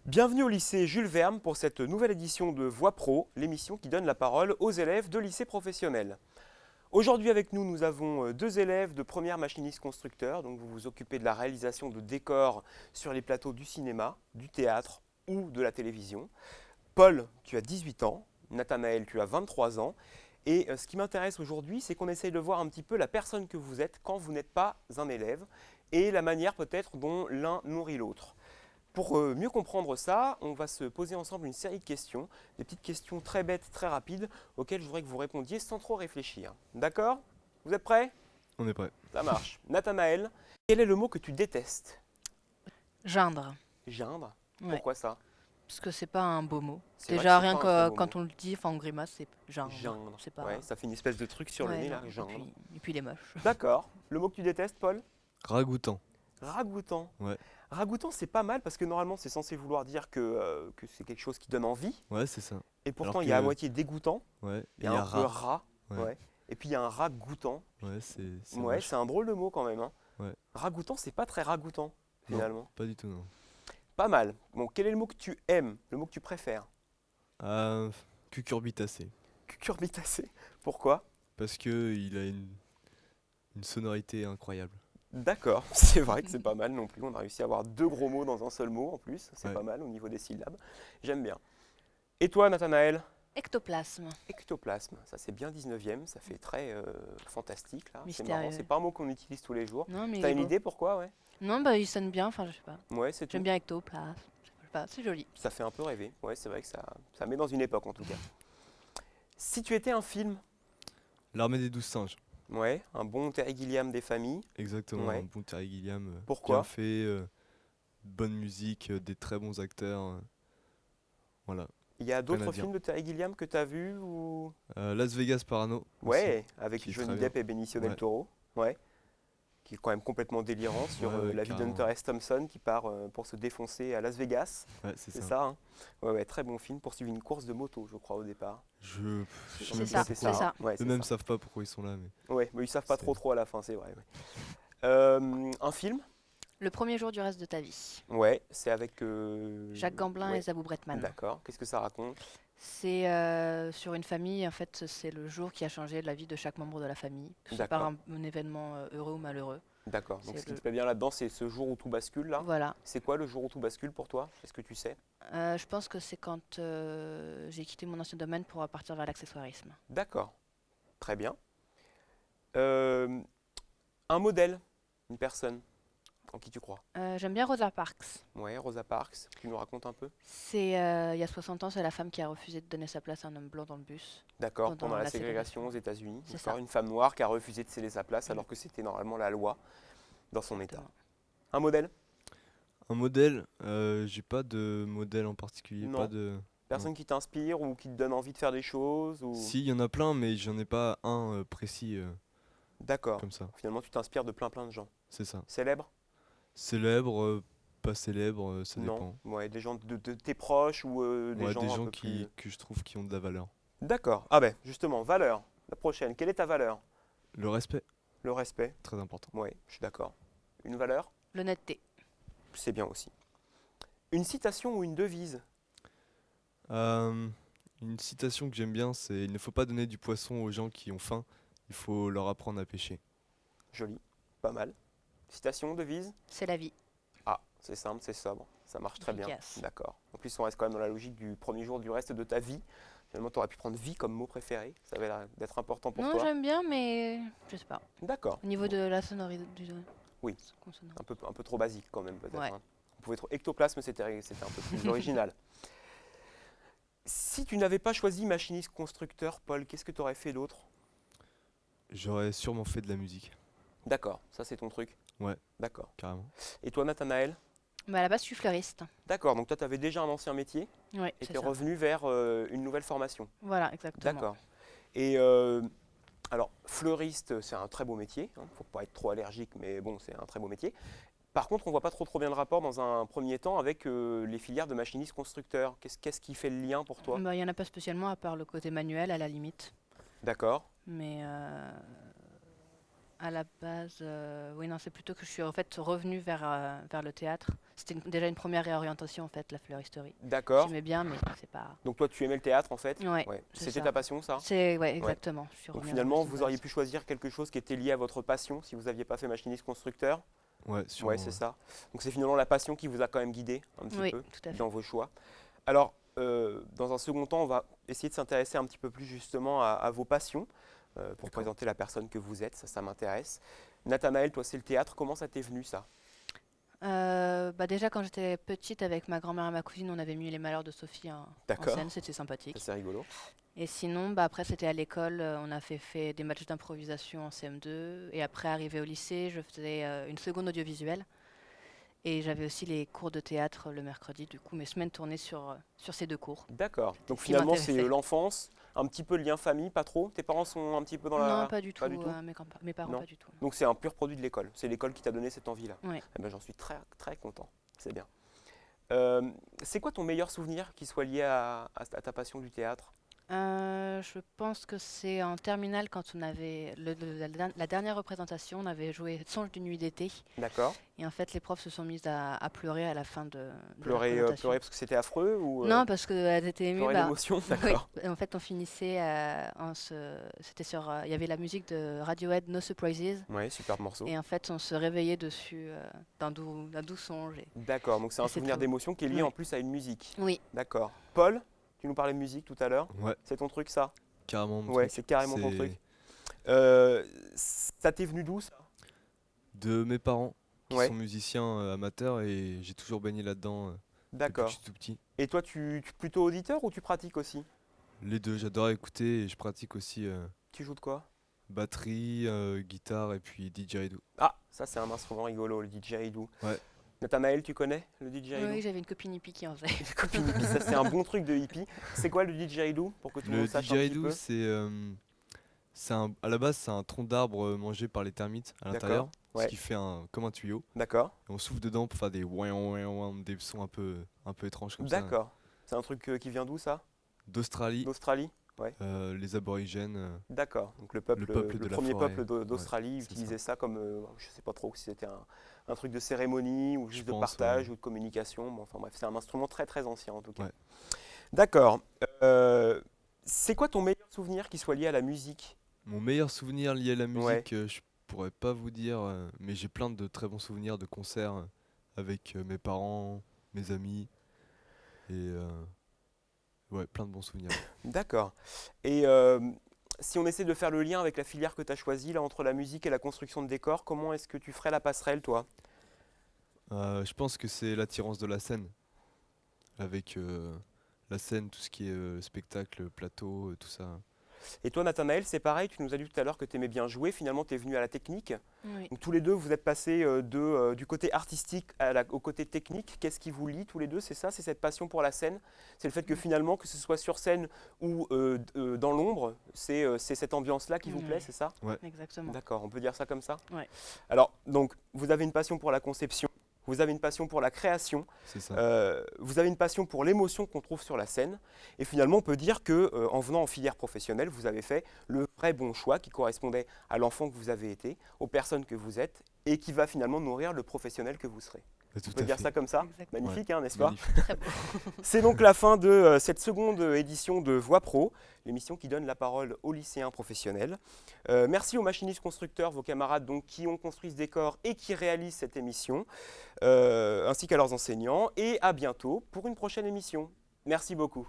Bienvenue au lycée Jules Verne pour cette nouvelle édition de Voix Pro, l'émission qui donne la parole aux élèves de lycée professionnel. Aujourd'hui avec nous, nous avons deux élèves de première machiniste constructeur, donc vous vous occupez de la réalisation de décors sur les plateaux du cinéma, du théâtre ou de la télévision. Paul, tu as 18 ans, Nathanaël, tu as 23 ans, et ce qui m'intéresse aujourd'hui, c'est qu'on essaye de voir un petit peu la personne que vous êtes quand vous n'êtes pas un élève, et la manière peut-être dont l'un nourrit l'autre. Pour mieux comprendre ça, on va se poser ensemble une série de questions, des petites questions très bêtes, très rapides, auxquelles je voudrais que vous répondiez sans trop réfléchir. D'accord? Vous êtes prêts? On est prêt. Ça marche. Nathanaël, quel est le mot que tu détestes? Geindre. Geindre? Ouais. Pourquoi ça? Parce que c'est pas un beau mot. C'est vrai Déjà, que c'est rien pas un très que beau quand mot. on le dit, enfin en grimace, c'est geindre. Geindre. C'est pas. Ouais, ça fait une espèce de truc sur le Ouais, nez là, non. geindre. Et puis il est moche. D'accord. Le mot que tu détestes, Paul? Ragoûtant. Ragoûtant. Ouais. Ragoûtant, c'est pas mal parce que normalement c'est censé vouloir dire que c'est quelque chose qui donne envie. Ouais, c'est ça. Et pourtant Alors il y a à que- moitié dégoûtant, Ouais. il y a un peu rat. Ouais. Ouais. Et puis il y a un ragoûtant. Ouais, c'est Ouais, moche. c'est un drôle de mot quand même, hein. Ouais. Ragoûtant, c'est pas très ragoûtant, Non. finalement. Pas du tout, non. Pas mal. Bon, quel est le mot que tu aimes, le mot que tu préfères? Ah, cucurbitacé. Cucurbitacé. Pourquoi? Parce que il a une sonorité incroyable. D'accord, c'est vrai que c'est pas mal non plus. On a réussi à avoir deux gros mots dans un seul mot en plus. C'est Ouais. pas mal au niveau des syllabes. J'aime bien. Et toi, Nathanaël? Ectoplasme. Ectoplasme. Ça, c'est bien 19e. Ça fait très fantastique, là. C'est Mystérieux. marrant. C'est pas un mot qu'on utilise tous les jours. Non, mais il T'as est une beau. idée pourquoi, ouais? Non, bah il sonne bien. Enfin, je sais pas. Ouais, c'est tout. J'aime bien ectoplasme. Je sais pas, c'est joli. Ça fait un peu rêver. Ouais, c'est vrai que ça met dans une époque en tout cas. Si tu étais un film, L'armée des 12 singes. ouais, un bon Terry Gilliam des familles, Exactement. Ouais. Un bon Terry Gilliam. Pourquoi? Bien fait. Bonne musique, des très bons acteurs. Voilà. il y a d'autres à dire. films de Terry Gilliam que tu as vus ou... Las Vegas Parano. aussi. Ouais, avec qui est Johnny très Depp et Benicio del Ouais. Toro, ouais, qui est quand même complètement délirant sur Ouais, ouais, la vie carrément. d'Hunter S. Thompson qui part pour se défoncer à Las Vegas, Ouais, c'est c'est ça. ça, hein? Ouais, ouais, très bon film pour suivre une course de moto, je crois, au départ. Je sais C'est même ça, pas c'est pourquoi. ça. Ouais, c'est Eux-mêmes ça. savent pas pourquoi ils sont là, mais. Ouais, mais ils savent pas C'est- trop à la fin, c'est vrai. Ouais. Un film? Le premier jour du reste de ta vie. Ouais, c'est avec... Jacques Gamblin ouais. et Zabou Bretman. D'accord, qu'est-ce que ça raconte? C'est sur une famille. En fait, c'est le jour qui a changé la vie de chaque membre de la famille. Que ce soit par D'accord. un événement heureux ou malheureux. D'accord, donc C'est ce qui le- te plaît bien là-dedans, c'est ce jour où tout bascule là. Voilà. C'est quoi le jour où tout bascule pour toi? Est-ce que tu sais? Je pense que c'est quand j'ai quitté mon ancien domaine pour partir vers l'accessoirisme. D'accord, très bien. Euh, un modèle, une personne en qui tu crois? J'aime bien Rosa Parks. Ouais, Rosa Parks, tu nous racontes un peu? C'est il y a 60 ans, c'est la femme qui a refusé de donner sa place à un homme blanc dans le bus. D'accord, Pendant pendant la la ségrégation aux ségrégation. États-Unis. C'est D'accord, ça. une femme noire qui a refusé de céder sa place Mm. alors que c'était normalement la loi dans son état. Exactement. Un modèle? Un modèle, j'ai pas de modèle en particulier, Non. pas de. Personne qui t'inspire ou qui te donne envie de faire des choses ou... Si, il y en a plein, mais j'en ai pas un précis D'accord, comme ça. finalement tu t'inspires de plein de gens. C'est ça. Célèbres? Célèbre, pas célèbre, ça Non. dépend. Ouais, des gens de tes proches ou des Ouais, gens des un gens peu plus... que je trouve qui ont de la valeur. D'accord. Ah ben, justement, valeur. La prochaine. Quelle est ta valeur? Le respect, Le respect. très important. Oui, je suis d'accord. Une valeur? L'honnêteté. C'est bien aussi. Une citation ou une devise? Euh, une citation que j'aime bien, c'est: il ne faut pas donner du poisson aux gens qui ont faim, il faut leur apprendre à pêcher. Joli. Pas mal. Citation, devise? C'est la vie. Ah, c'est simple, c'est sobre. Ça marche très bien. Efficace. D'accord. En plus, on reste quand même dans la logique du premier jour du reste de ta vie. Finalement, tu aurais pu prendre vie comme mot préféré. Ça avait l'air d'être important pour Non, toi. j'aime bien, mais je sais pas. D'accord. Au niveau Bon, de la sonorité du Oui. consonant. un peu trop basique quand même, peut-être. Ouais. Hein. On pouvait trop... Ectoplasme, c'était un peu plus original. Si tu n'avais pas choisi machiniste constructeur, Paul, qu'est-ce que tu aurais fait d'autre? J'aurais sûrement fait de la musique, D'accord, ça c'est ton truc. Ouais. D'accord. carrément. Et toi, Nathanaël? Mais à la base, je suis fleuriste. D'accord, donc toi, tu avais déjà un ancien métier Oui, et c'est tu es ça. revenu vers une nouvelle formation. Voilà, exactement. D'accord. Et alors, fleuriste, c'est un très beau métier. Il ne faut pas être trop allergique, mais bon, c'est un très beau métier. Par contre, on ne voit pas trop bien le rapport dans un premier temps avec les filières de machiniste constructeur. Qu'est-ce qui fait le lien pour toi? Bah, il n'y en a pas spécialement, à part le côté manuel, à la limite. D'accord. Mais À la base, oui, non, c'est plutôt que je suis en fait revenue vers le théâtre. C'était déjà une première réorientation en fait, la fleuristerie. D'accord. J'aimais bien, mais c'est pas. Donc toi, tu aimais le théâtre en fait? Ouais, Ouais. c'est C'était ça. ta passion, ça? C'est ouais, Ouais. exactement. Je suis Donc revenue à finalement, l'origine vous de auriez ça. pu choisir quelque chose qui était lié à votre passion si vous n'aviez pas fait machiniste constructeur? Ouais, Ouais, sûrement. c'est Ouais. ça. Donc c'est finalement la passion qui vous a quand même guidé un petit Oui, peu tout à fait. dans vos choix. Alors, dans un second temps, on va essayer de s'intéresser un petit peu plus justement à vos passions pour D'accord. présenter la personne que vous êtes. Ça m'intéresse. Nathanaël, toi, c'est le théâtre. Comment ça t'est venu, ça? Bah déjà quand j'étais petite avec ma grand-mère et ma cousine, on avait mis Les Malheurs de Sophie en D'accord. scène, c'était Ça, sympathique. c'est rigolo. Et sinon, bah après c'était à l'école, on a fait des matchs d'improvisation en CM2 et après arrivé au lycée, je faisais une seconde audiovisuelle et j'avais aussi les cours de théâtre le mercredi. Du coup, mes semaines tournaient sur ces deux cours. D'accord. Donc Ce qui finalement, c'est m'intéressait. l'enfance, un petit peu le lien famille, pas trop. Tes parents sont un petit peu dans Non, la... pas du Pas du tout. tout? Mes parents, Non. pas du tout. Donc c'est un pur produit de l'école. C'est l'école qui t'a donné cette envie-là. Ouais. Eh ben, j'en suis très, très content. C'est bien. Euh, c'est quoi ton meilleur souvenir qui soit lié à ta passion du théâtre? Je pense que c'est en terminale quand on avait la dernière représentation, on avait joué Songe d'une nuit d'été D'accord. et en fait les profs se sont mis à pleurer à la fin de la Pleurer, représentation. pleurer parce que c'était affreux ou Non, parce qu'elles étaient émues. pleurer Bah, d'émotion? oui, D'accord. en fait on finissait, c'était sur, il y avait la musique de Radiohead, No Surprises, Ouais, superbe morceau. et en fait on se réveillait dessus d'un doux songe. D'accord, donc c'est Et un c'est souvenir très beau. d'émotion qui est lié Oui. en plus à une musique. Oui, D'accord. Paul, tu nous parlais de musique tout à l'heure. Ouais, C'est ton truc ça? carrément mon Ouais, truc. c'est carrément ton C'est truc. Ça t'est venu d'où ça? de mes parents qui Ouais, sont musiciens amateurs et j'ai toujours baigné là-dedans depuis que je d'accord. suis tout petit. Et toi, tu plutôt auditeur ou tu pratiques aussi? Les deux, j'adore écouter et je pratique aussi Tu joues de quoi? batterie, guitare et puis didgeridoo. Ah, ça c'est un instrument rigolo, le didgeridoo. Ouais, Nathanaël, tu connais le didgeridoo? oui, j'avais une copine hippie qui en faisait. Les copines hippies, ça c'est un bon truc de hippie. C'est quoi le didgeridoo pour que tout le le monde sache un petit didgeridoo, peu? à la base, c'est un tronc d'arbre mangé par les termites à D'accord. l'intérieur, ce Ouais, qui fait comme un tuyau. d'accord. Et on souffle dedans pour faire des ouin, ouin, ouin, des sons un peu étranges comme ça. D'accord. C'est un truc qui vient d'où ça? D'Australie, D'Australie? Ouais. les aborigènes, D'accord. Donc le peuple le de la premier forêt. peuple d'Australie Ouais, c'est utilisait ça. ça comme, je sais pas trop si c'était un truc de cérémonie ou Je juste de pense, partage ou de communication. Bon, enfin bref, c'est un instrument très très ancien en tout cas. ouais. D'accord. C'est quoi ton meilleur souvenir qui soit lié à la musique? Mon meilleur souvenir lié à la Ouais. musique, je pourrais pas vous dire, mais j'ai plein de très bons souvenirs de concerts avec mes parents, mes amis et ouais, plein de bons souvenirs. D'accord. Et si on essaie de faire le lien avec la filière que tu as choisie là entre la musique et la construction de décors, comment est-ce que tu ferais la passerelle toi? Je pense que c'est l'attirance de la scène, avec la scène, tout ce qui est spectacle, plateau, tout ça. Et toi Nathanaël, c'est pareil, tu nous as dit tout à l'heure que tu aimais bien jouer, finalement tu es venu à la technique. Oui. Donc tous les deux, vous êtes passés du côté artistique au côté technique. Qu'est-ce qui vous lie tous les deux? C'est ça, c'est cette passion pour la scène. C'est le fait que finalement, que ce soit sur scène ou dans l'ombre, c'est cette ambiance-là qui vous plaît, Ouais. c'est ça? Exactement. D'accord, on peut dire ça comme ça? Ouais. Alors, donc, vous avez une passion pour la conception, vous avez une passion pour la création, C'est ça. vous avez une passion pour l'émotion qu'on trouve sur la scène. Et finalement, on peut dire que en venant en filière professionnelle, vous avez fait le vrai bon choix qui correspondait à l'enfant que vous avez été, aux personnes que vous êtes, et qui va finalement nourrir le professionnel que vous serez. Tout On peut à dire fait. ça comme ça? Exactement. Magnifique, Ouais, hein, n'est-ce pas? magnifique. Très beau. C'est donc la fin de cette seconde édition de Voix Pro, l'émission qui donne la parole aux lycéens professionnels. Merci aux machinistes constructeurs, vos camarades donc, qui ont construit ce décor et qui réalisent cette émission, ainsi qu'à leurs enseignants. Et à bientôt pour une prochaine émission. Merci beaucoup.